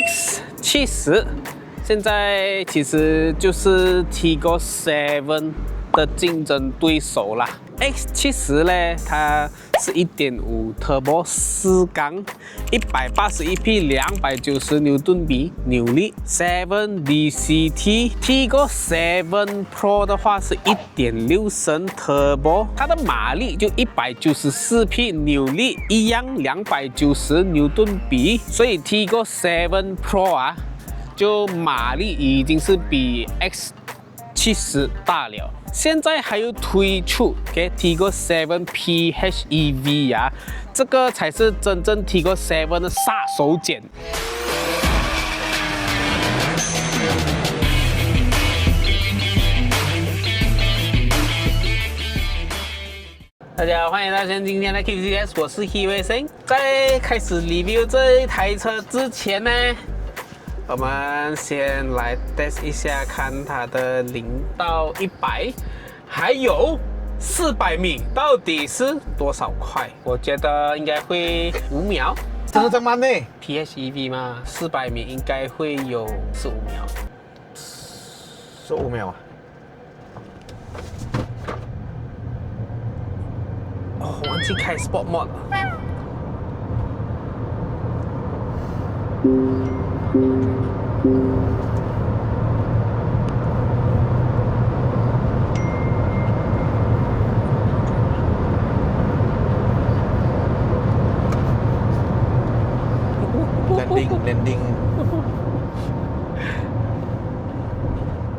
X70，现在其实就是 Tiggo 7的竞争对手啦。X70呢，它是1.5 Turbo 4缸，181匹，290牛顿米扭力 ，7DCT Tiggo 7 Pro 的话是1.6升 Turbo， 它的马力就194匹，扭力一样290牛顿米，所以 Tiggo 7 Pro 啊，就马力已经是比 X70大了。现在还有推出给 Tiggo 7 PHEV 啊，这个才是真正 Tiggo 7的杀手锏。大家好，欢迎来到今天的 KCS， 我是 Hiwei。在开始 review 这一台车之前呢，我们先来 test 一下，看它的0到100，还有400米到底是多少块？我觉得应该会5秒。真的这么慢呢 ？PHEV 嘛，400米应该会有15秒。15秒啊！哦，忘记开 Sport Mode 了。landing。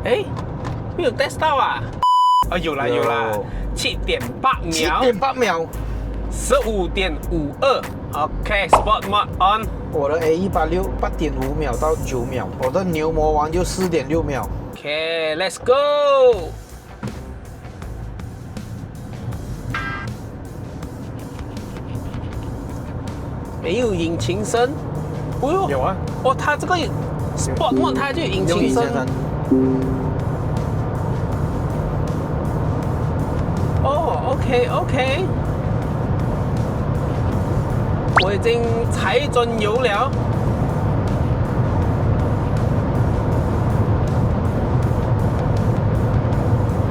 哎，没有 test 到啊！哦，有啦有啦，7.8秒，7.8秒，15.52。OK，Sport Mode on。我的 A186 8.5秒到9秒，我的牛魔王就4.6秒。OK，Let's go。没有引擎声。哦哟，有啊。哦，它这个 Sport Mode 它就有引擎声。哦 ，OK， 我已经踩准油了。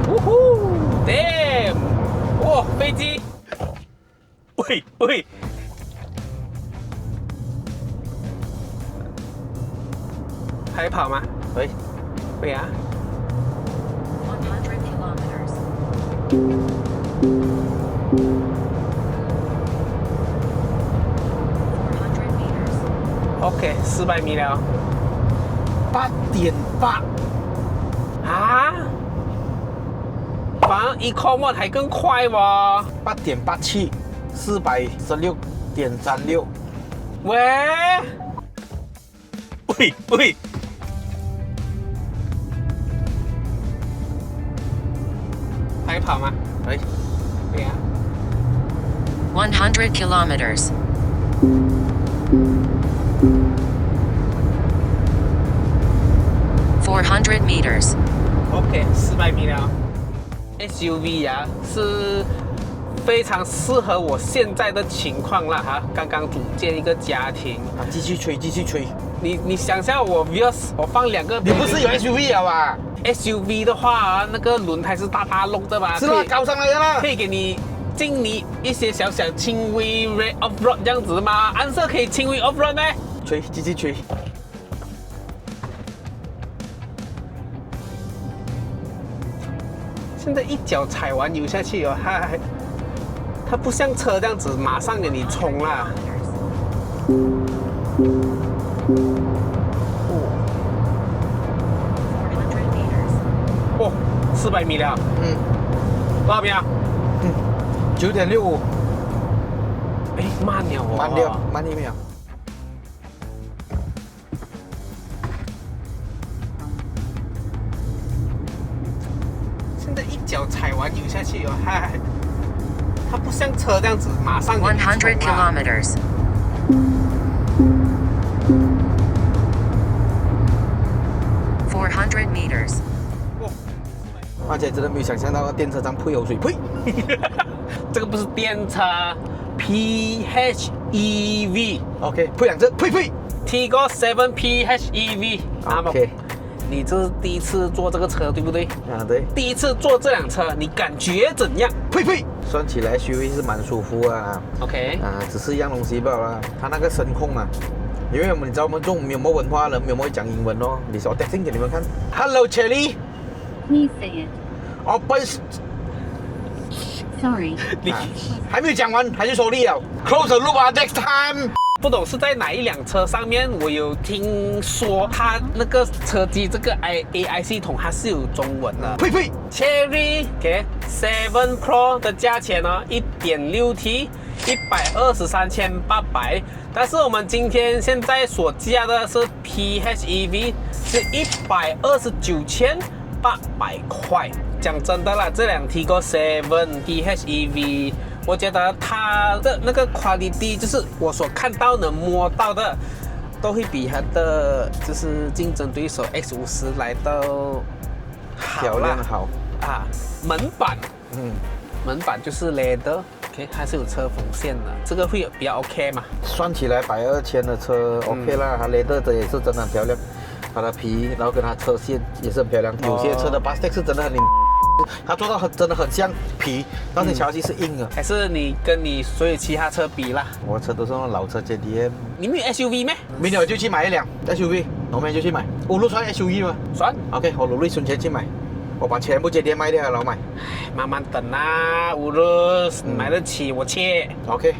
呜呼 ，Damn！ 哇，飞机！喂喂。还会跑吗？可以，会啊。100 kilometers. 400 meters. OK，400米了。8.8啊！反正 Eco Mode 还更快喎。8.87，416.36。喂！喂喂！还跑吗？可以。对啊。100 kilometers. 400 meters. OK，400米了。SUV 啊，是非常适合我现在的情况啦哈。刚刚组建一个家庭。啊，继续吹，继续吹。你想象我 Vios， 我放2个。你不是有 SUV 了吧 ？SUV 的话啊，那个轮胎是大大弄的嘛，是啦，高上来的啦。可以给你尽你一些小小轻微 off road 这样子吗？安瑟可以轻微 off road 呢？吹，继续吹。现在一脚踩完油下去哦，它不像车这样子马上给你冲啦。哦，400米了。多少秒？9.65。哎，慢了哦。慢1秒。现在一脚踩完油下去哦，它不像车这样子马上给你冲啦。100 kilometers. 400 meters. 而且真的没有想象到电车上会有水，呸！这个不是电车，PHEV。OK，配2次，呸！ Tiggo 7 PHEV。 OK， 你这是第一次坐这个车对不对？对。第一次坐这辆车，你感觉怎样？呸呸，算起来 SUV 是蛮舒服啊。 OK， 只是一样东西罢了。它那个声控啊，因为你知道我们这种没有文化的人，没有会讲英文哦。你说 testing 给你们看。Hello Cherry。 Please say it. 哦，不是， Sorry. 你还没有讲完，他就说你了。Close the loop 啊 ，next time。不懂是在哪一辆车上面，我有听说它那个车机这个 AI 系统它是有中文的。呸呸 Cherry OK 7 Pro 的价钱呢，1.6T 123,800，但是我们今天现在所加的是 PHEV， 是129,800块。讲真的啦，这辆 Tiggo 7 PHEV。我觉得它的那个 quality 就是我所看到能摸到的，都会比它的就是竞争对手 X50来的好漂亮好啊。门板，门板就是 leather， OK， 它是有车缝线的，这个会比较 OK 嘛？算起来120,000的车 OK 啦，它 leather 的也是真的很漂亮，它的皮，然后跟它车线也是很漂亮。有些车的 plastic 是真的很它做到真的很像皮，但是瞧起是硬的。还是你跟你所有其他车比啦？我的车都是那种老车 JDM。你们有 SUV 咩？明年我就去买一辆 SUV， 后面就去买。五路算 SUV 吗？算。 OK， 我努力存钱去买，我把全部 JDM 卖掉，然后买。慢慢等啊，乌鲁买得起我切。 OK。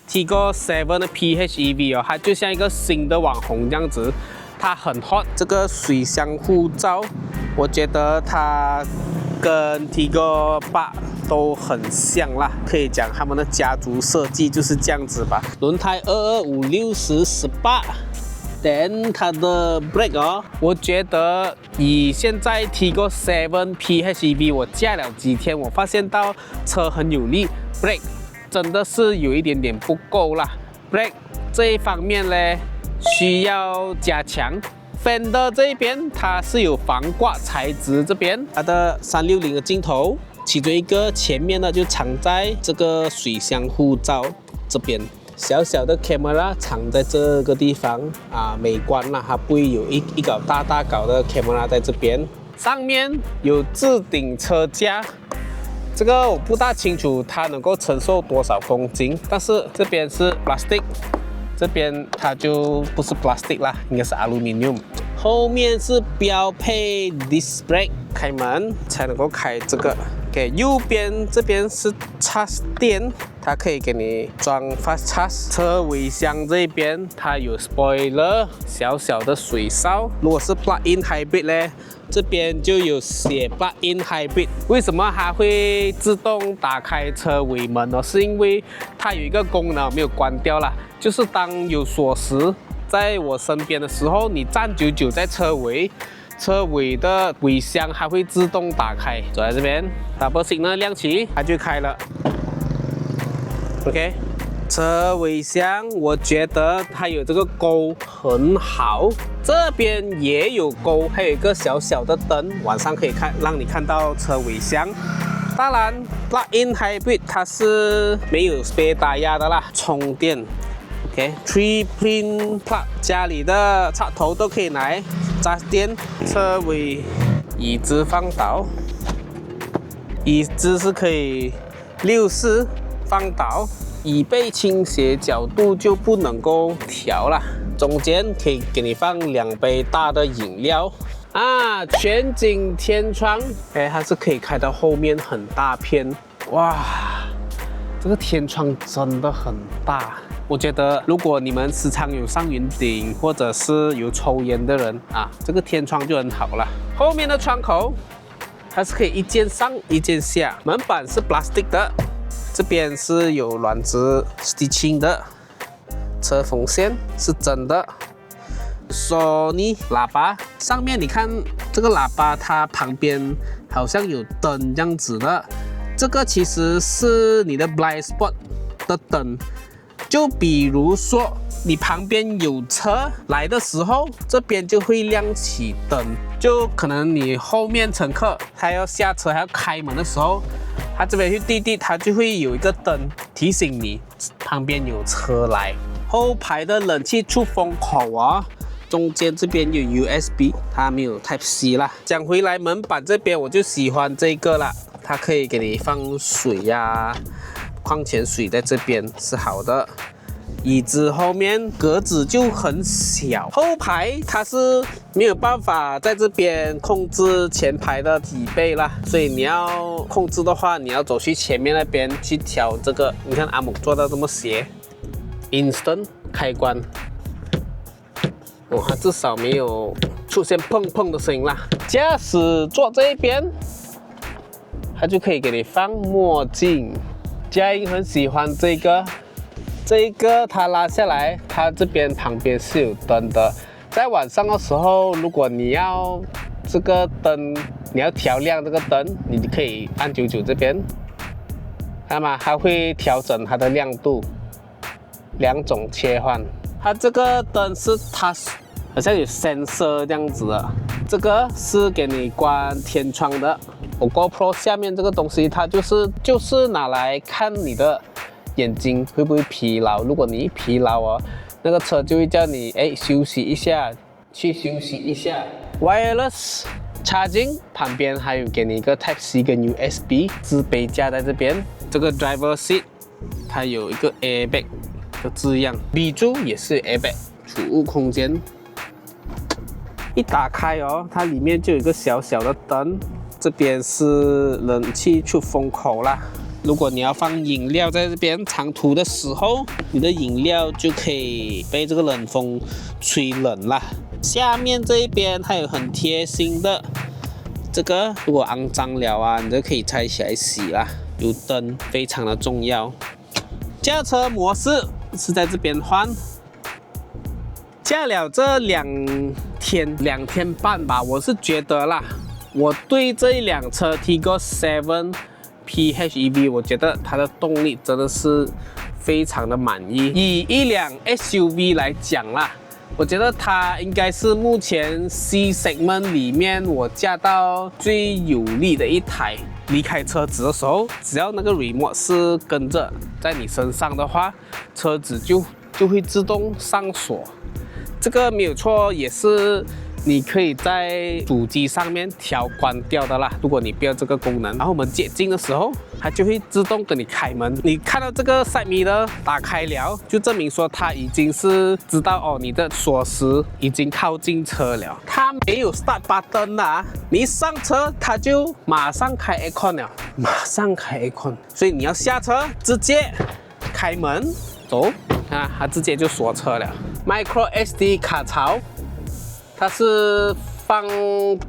Tiggo 7的 PHEV 哦，它就像一个新的网红这样子，它很 hot。这个水箱护罩，我觉得它跟 Tiggo 8都很像啦，可以讲他们的家族设计就是这样子吧。轮胎2256/18。等它的 brake 哦，我觉得以现在 Tiggo 7 PHEV 我驾了几天，我发现到车很有力 ，brake 真的是有一点点不够啦。brake 这一方面呢，需要加强。Fender 这一边它是有防刮材质，这边它的360的镜头，其中一个前面呢就藏在这个水箱护罩这边。小小的 camera 藏在这个地方啊，美观啦，它不会有一个大搞的 camera 在这边。上面有置顶车架，这个我不大清楚它能够承受多少公斤，但是这边是 plastic， 这边它就不是 plastic 啦，应该是 aluminium。后面是标配 disc brake， 开门才能够开这个。OK， 右边这边是插电，它可以给你装 fast charge。车尾箱这边它有 spoiler， 小小的水哨。如果是 plug-in hybrid 呢，这边就有写 plug-in hybrid。为什么它会自动打开车尾门呢？是因为它有一个功能没有关掉啦，就是当有锁匙在我身边的时候，你站久久在车尾的尾箱还会自动打开，走在这边 ，double signal 亮起，它就开了。OK， 车尾箱我觉得它有这个钩很好，这边也有钩，还有一个小小的灯，晚上可以看，让你看到车尾箱。当然 ，plug-in hybrid 它是没有 spare tire 的啦，充电。OK，3 pin plug， 家里的插头都可以拿来插电。车尾椅子放倒，椅子是可以64放倒，椅背倾斜角度就不能够调了。中间可以给你放2杯大的饮料啊，全景天窗，它是可以开到后面很大片，哇，这个天窗真的很大。我觉得，如果你们时常有上云顶，或者是有抽烟的人啊，这个天窗就很好了。后面的窗口，它是可以一键上一键下，门板是 plastic 的，这边是有软质 stitching 的，车缝线是真的。Sony 喇叭上面你看这个喇叭，它旁边好像有灯这样子的，这个其实是你的 blind spot 的灯。就比如说，你旁边有车来的时候，这边就会亮起灯。就可能你后面乘客他要下车，还要开门的时候，他这边去滴滴，它就会有一个灯提醒你旁边有车来，后排的冷气出风口啊。中间这边有 USB， 它没有 Type C 啦。讲回来，门板这边我就喜欢这个啦，它可以给你放水呀、矿泉水在这边是好的。椅子后面格子就很小，后排它是没有办法在这边控制前排的几倍啦，所以你要控制的话，你要走去前面那边去调这个。你看阿姆做到这么斜 ，Instant 开关。它至少没有出现碰碰的声音啦。驾驶座这一边，它就可以给你放墨镜。佳音很喜欢这个它拉下来，它这边旁边是有灯的。在晚上的时候，如果你要这个灯，你要调亮这个灯，你可以按99这边，看到吗？它会调整它的亮度，两种切换。它这个灯是它好像有 sensor 这样子的，这个是给你关天窗的。我 GoPro 下面这个东西，它就是拿来看你的眼睛会不会疲劳。如果你一疲劳哦，那个车就会叫你休息一下，去休息一下。Wireless charging 旁边还有给你一个 Type C 跟 USB 置杯架在这边。这个 driver seat 它有一个 airbag 的字样 ，B 柱也是 airbag 储物空间。一打开哦，它里面就有一个小小的灯，这边是冷气出风口啦。如果你要放饮料在这边，长途的时候，你的饮料就可以被这个冷风吹冷啦。下面这一边还有很贴心的，这个如果肮脏了啊，你就可以拆起来洗啦。有灯非常的重要。驾车模式是在这边换。驾了这2天半吧，我是觉得啦，我对这一辆车 Tiggo 7 PHEV， 我觉得它的动力真的是非常的满意。以一辆 SUV 来讲啦，我觉得它应该是目前 C segment 里面我驾到最有力的一台。离开车子的时候，只要那个 remote 是跟着在你身上的话，车子就会自动上锁。这个没有错，也是你可以在主机上面调关掉的啦。如果你不要这个功能，然后我们接近的时候，它就会自动跟你开门。你看到这个 side mirror 打开了，就证明说它已经是知道哦，你的锁匙已经靠近车了。它没有 start button 啦，你一上车它就马上开 aircon 了，马上开 aircon。所以你要下车直接开门走啊，它直接就锁车了。Micro SD 卡槽。它是放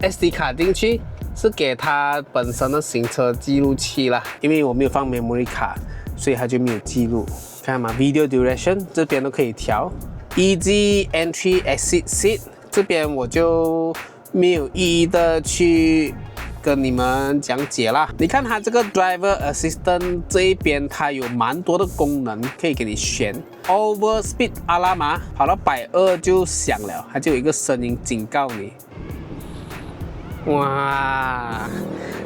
SD 卡进去，是给它本身的行车记录器啦。因为我没有放 memory 卡，所以它就没有记录。看嘛 ，Video Duration 这边都可以调。Easy Entry Exit Seat 这边我就没有一一的去跟你们讲解啦。你看它这个 Driver Assistant 这一边，它有蛮多的功能可以给你选。Over Speed Alarm 啊，跑到120就响了，它就有一个声音警告你。哇，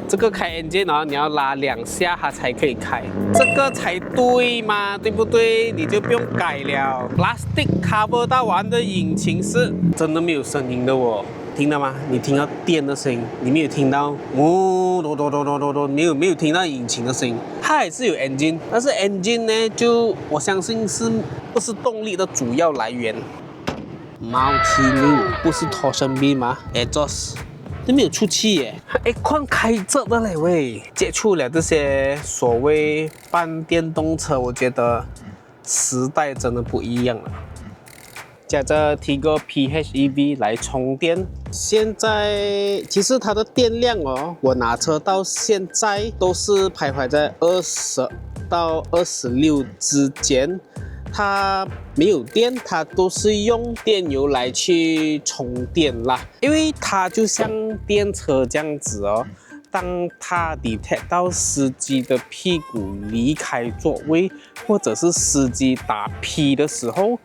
这个开 engine 哦，你要拉2下它才可以开，这个才对嘛，对不对？你就不用改了。Plastic cover 到完的引擎室真的没有声音的哦。听到吗？你听到电的声音，你没有听到没有听到引擎的声音。它还是有 engine， 但是 engine 呢，就我相信是不是动力的主要来源。Multi-link 不是 torsion beam 吗 ？exhaust 都没有出气耶，aircon 开着的嘞喂。接触了这些所谓半电动车，我觉得时代真的不一样了。驾着 Tiggo PHEV 来充电，现在其实它的电量哦，我拿车到现在都是徘徊在20到26之间。它没有电，它都是用电油来去充电啦，因为它就像电车这样子哦。当它 detect 到司机的屁股离开座位，或者是司机打 P 的时候，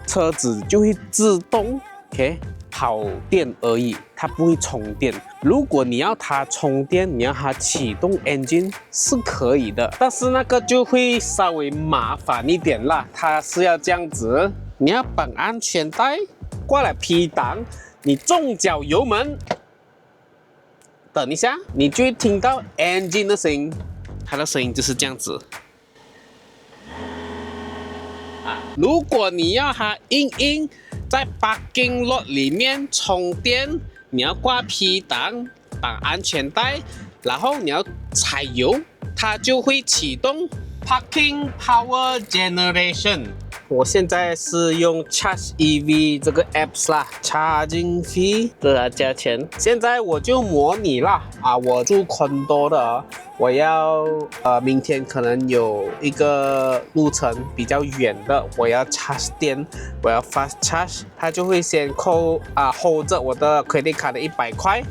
车子就会自动，OK， 跑电而已，它不会充电。如果你要它充电，你要它启动 engine 是可以的，但是那个就会稍微麻烦一点啦。它是要这样子，你要绑安全带，挂了 P 档，你重脚油门，等一下，你就会听到 engine 的声音，它的声音就是这样子。如果你要它硬在 parking lot 里面充电，你要挂 P 档，绑安全带，然后你要踩油，它就会启动 parking power generation。我现在是用 Charge EV 这个 apps 啦 ，charging fee 给它加钱。现在我就模拟啦，我住condo的，我要明天可能有一个路程比较远的，我要 charge 电，我要 fast charge， 它就会先扣hold 着我的 credit card 的100块，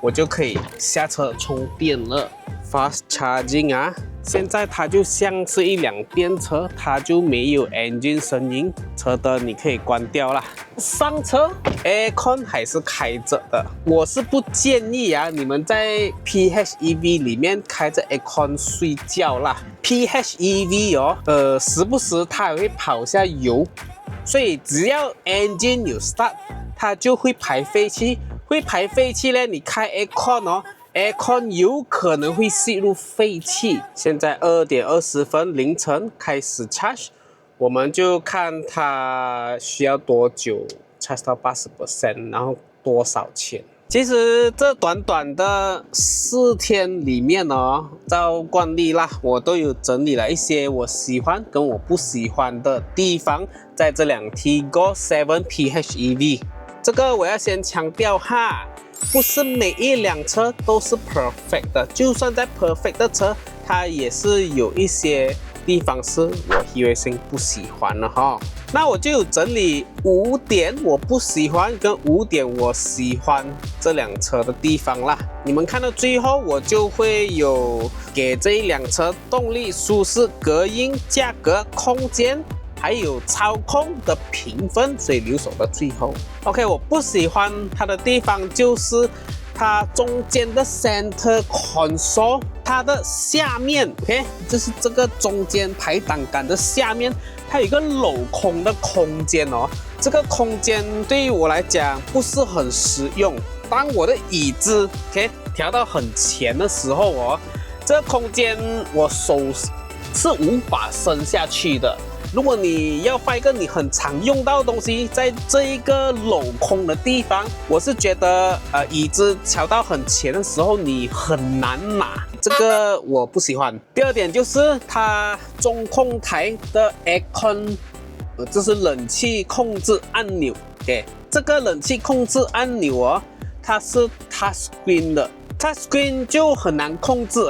我就可以下车充电了。Fast charging 现在它就像是一辆电车，它就没有 engine 声音，车灯你可以关掉啦。上车 aircon 还是开着的，我是不建议你们在 PHEV 里面开着 aircon 睡觉啦。PHEV 时不时它也会跑下油，所以只要 engine 有 start， 它就会排废气，会排废气呢，你开 aircon有可能会吸入废气。现在2点20分凌晨开始 charge， 我们就看它需要多久 charge 到80%， 然后多少钱。其实这短短的4天里面照惯例啦，我都有整理了一些我喜欢跟我不喜欢的地方，在这辆 Tigor 7 PHEV。这个我要先强调不是每一辆车都是 perfect 的，就算在 perfect 的车，它也是有一些地方是我意外性不喜欢的那我就有整理5点我不喜欢跟5点我喜欢这辆车的地方啦。你们看到最后，我就会有给这一辆车动力、舒适、隔音、价格、空间，还有操控的评分，所以留守到最后。OK， 我不喜欢它的地方就是它中间的 center console， 它的下面 ，OK， 就是这个中间排挡杆的下面，它有一个镂空的空间这个空间对于我来讲不是很实用。当我的椅子 OK 调到很前的时候这个空间我手是无法伸下去的。如果你要放一个你很常用到的东西在这一个镂空的地方，我是觉得椅子调到很前的时候你很难拿，这个我不喜欢。第二点就是它中控台的 aircon， 这是冷气控制按钮。这个冷气控制按钮它是 touch screen 的 ，touch screen 就很难控制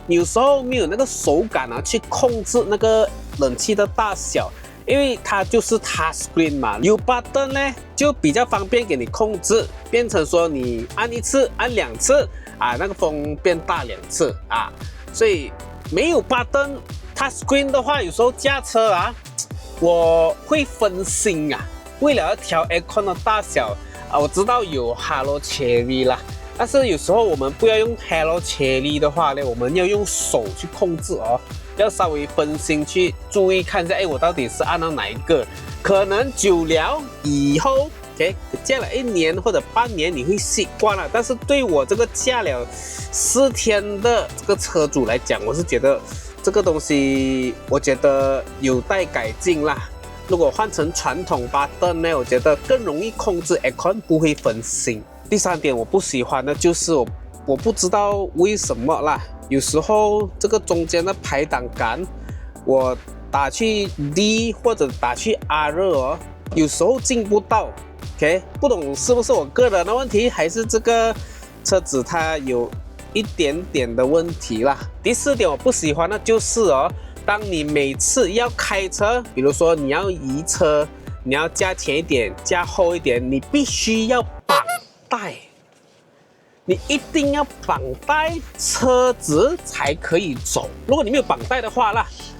有时候没有那个手感去控制那个冷气的大小，因为它就是 touch screen 嘛，有 button 呢就比较方便给你控制，变成说你按1次按2次那个风变大2次所以没有 button touch screen 的话，有时候驾车我会分心为了要调 aircon 的大小我知道有 Hello Cherry 啦。但是有时候我们不要用 Hello Cherry 的话呢，我们要用手去控制要稍微分心去注意看一下，我到底是按到哪一个？可能久了以后驾了1年或者半年你会习惯了，但是对我这个驾了4天的这个车主来讲，我是觉得这个东西我觉得有待改进啦。如果换成传统 button 呢，我觉得更容易控制 aircon， 不会分心。第3点我不喜欢的就是我不知道为什么啦，有时候这个中间的排挡杆我打去 D 或者打去 R 有时候进不到不懂是不是我个人的问题，还是这个车子它有一点点的问题啦。第4点我不喜欢的就是当你每次要开车，比如说你要移车，你要加前一点加后一点，你必须要绑带，你一定要绑带，车子才可以走。如果你没有绑带的话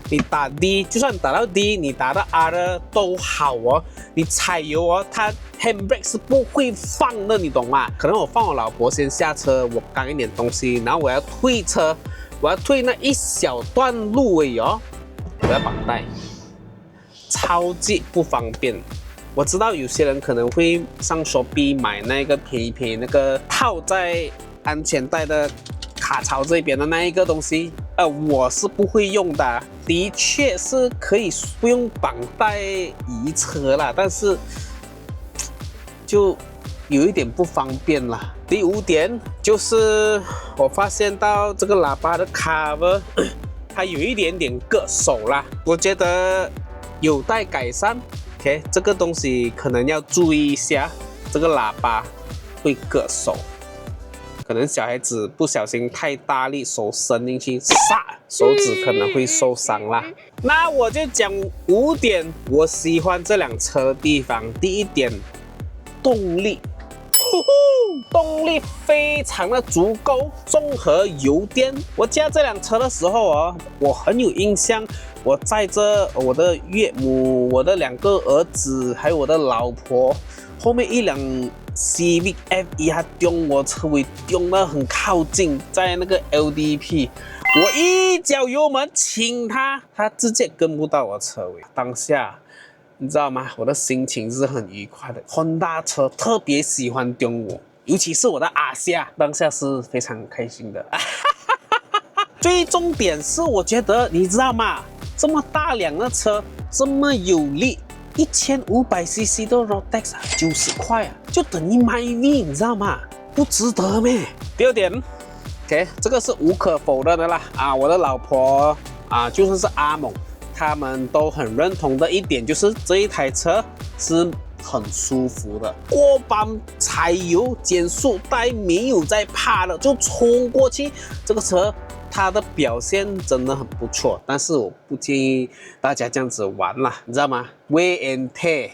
你打 D， 就算打到 D， 你打到 R 都好哦。你踩油哦，它 handbrake 是不会放的，你懂吗？可能我放我老婆先下车，我赶一点东西，然后我要退车，我要退那一小段路而已哦，我要绑带，超级不方便。我知道有些人可能会上 Shopee 买那个便宜那个套在安全带的卡槽这边的那一个东西，我是不会用的。的确是可以不用绑带移车啦，但是就有一点不方便啦。第5点就是我发现到这个喇叭的 cover 它有一点点硌手啦，我觉得有待改善。OK， 这个东西可能要注意一下，这个喇叭会硌手，可能小孩子不小心太大力，手伸进去，手指可能会受伤啦。那我就讲5点我喜欢这辆车的地方。第1点，动力。动力非常的足够，综合油电。我驾这辆车的时候哦，我很有印象，我载着我的岳母、我的2个儿子，还有我的老婆，后面一辆 Civic FE 它丢我车尾丢得很靠近，在那个 LDP， 我一脚油门请它直接跟不到我车尾。当下你知道吗？我的心情是很愉快的。Honda 车特别喜欢丢我，尤其是我的阿夏，当下是非常开心的。最重点是，我觉得你知道吗？这么大辆的车，这么有力，1500cc 的 Rotax 90块啊，就等于买 V， 你知道吗？不值得咩？第2点 ，OK， 这个是无可否认的啦。我的老婆就算是阿猛，他们都很认同的一点就是这一台车是很舒服的，过磅踩油减速带没有在怕的，就冲过去。这个车它的表现真的很不错，但是我不建议大家这样子玩啦，你知道吗 ？Wear and tear，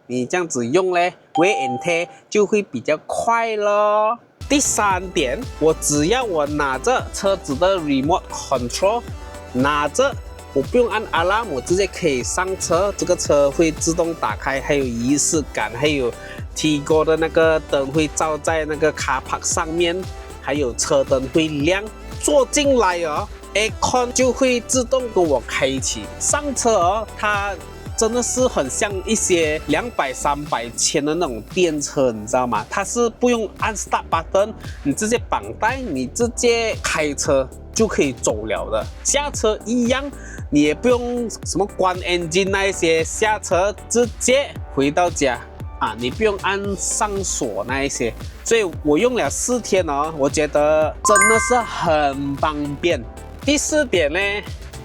你这样子用嘞 ，wear and tear 就会比较快咯。第3点，我只要我拿着车子的 remote control， 拿着。我不用按 alarm， 我直接可以上车，这个车会自动打开，还有仪式感，还有 Tigo 的那个灯会照在那个 car park 上面，还有车灯会亮。坐进来哦 ，aircon 就会自动跟我开启。上车哦，它真的是很像一些200、300千的那种电车，你知道吗？它是不用按 start button， 你直接绑带，你直接开车就可以走了的。下车一样，你也不用什么关 engine 那一些，下车直接回到家你不用按上锁那一些。所以我用了4天哦，我觉得真的是很方便。第4点呢？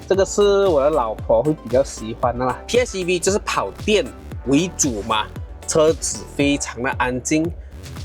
这个是我的老婆会比较喜欢的啦。PHEV 就是跑电为主嘛，车子非常的安静，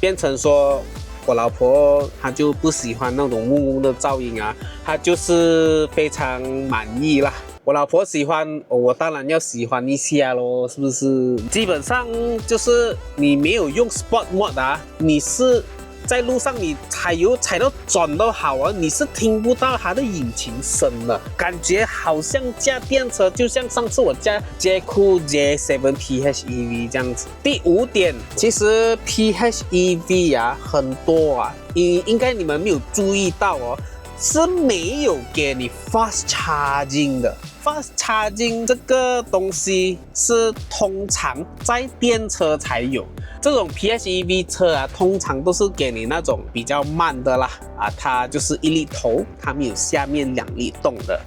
变成说我老婆她就不喜欢那种嗡嗡的噪音她就是非常满意啦。我老婆喜欢，我当然要喜欢一下咯，是不是？基本上就是你没有用 Sport Mode你是在路上你踩油踩到转都好你是听不到它的引擎声的，感觉好像驾电车，就像上次我驾 J-Cool J7 PHEV 这样子。第5点，其实 PHEV 很多应该你们没有注意到是没有给你 fast charging 的。fast charging 这个东西是通常在电车才有，这种 PHEV 车通常都是给你那种比较慢的啦它就是1粒头，它没有下面2粒洞的。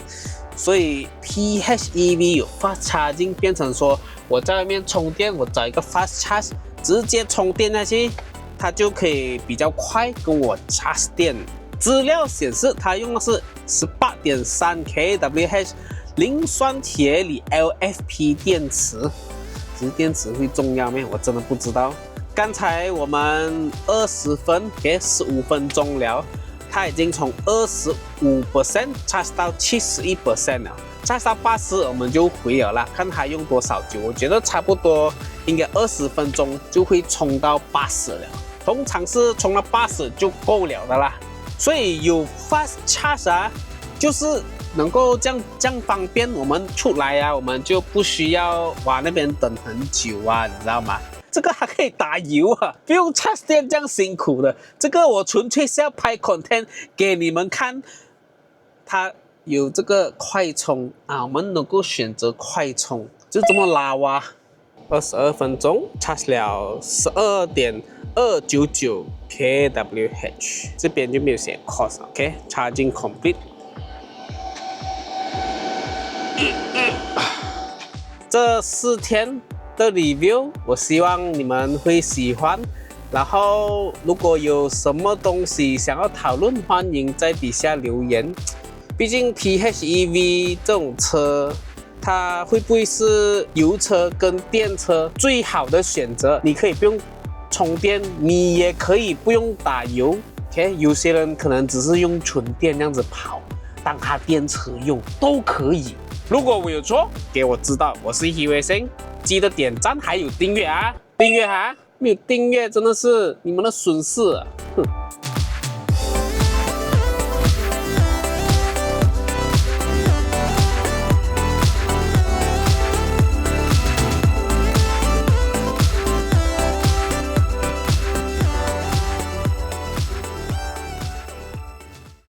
所以 PHEV 有 fast charging， 变成说我在外面充电，我找一个 fast charge， 直接充电下去，它就可以比较快跟我 charge 电。资料显示它用的是 18.3 kWh 磷酸铁锂 LFP 电池。其实电池会重要吗？我真的不知道。刚才我们20分给15分钟了，它已经从25% charge 到71% 了，charge 到80我们就回了啦，看它用多少久。我觉得差不多应该20分钟就会充到80了，通常是充到80就够了的啦。所以有 fast charge 就是能够这样方便我们出来啊，我们就不需要那边等很久啊，你知道吗？这个还可以打油啊，不用插电这样辛苦的。这个我纯粹是要拍 content 给你们看，它有这个快充啊，我们能够选择快充，就这么拉哇。22分钟 charge 了12.299 kWh， 这边就没有写 cost，OK，charging complete。这4天的 review， 我希望你们会喜欢。然后，如果有什么东西想要讨论，欢迎在底下留言。毕竟 PHEV 这种车，它会不会是油车跟电车最好的选择？你可以不用充电，你也可以不用打油。OK， 有些人可能只是用纯电这样子跑，当它电车用都可以。如果我有错，给我知道。我是 Hiwei， 记得点赞还有订阅啊！订阅啊！没有订阅真的是你们的损失啊！哼。